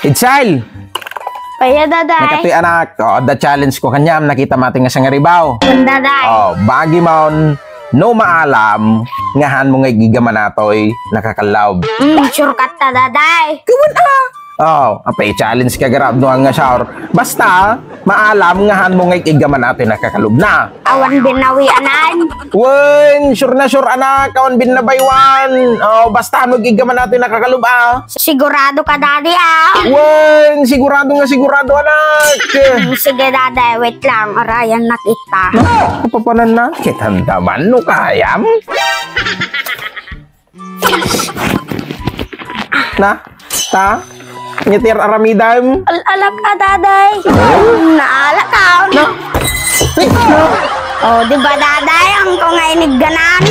Itzel! Kaya daday. Nakatoy anak, the challenge ko kanyam, nakita mating nga sa ngaribaw. Daday. Bagi mo, no maalam, ngahan mo nga gigaman natoy, nakakalaw. Sure ka ta, daday. Kuman apay challenge ka garab no nga shower. Basta, maalam ngahan mo nga gigaman natin nakakalob na. Awan binawi anan. Wen, sure anak, awan binabaywan. Basta mo gigaman natin nakakalob Sigurado ka, daddy Wen, sigurado anak. Sige, daday, wait lang. Arayan na kita. Kapapanan na, kitandaman no kayam. Ta? Nyetir aramidam. Alak ka, daday. Naalak ka. Di ba, daday? Ang ko nga inigganan.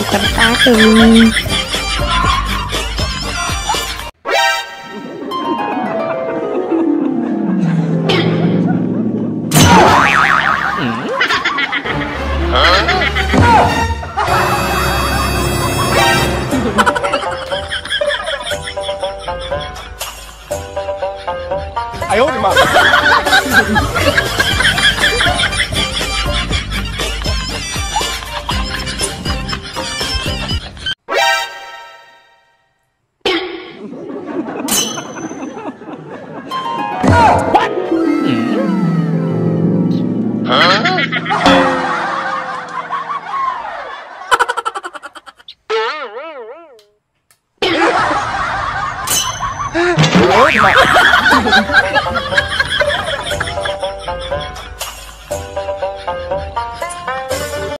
Tertakin. Ayo, Mak. What?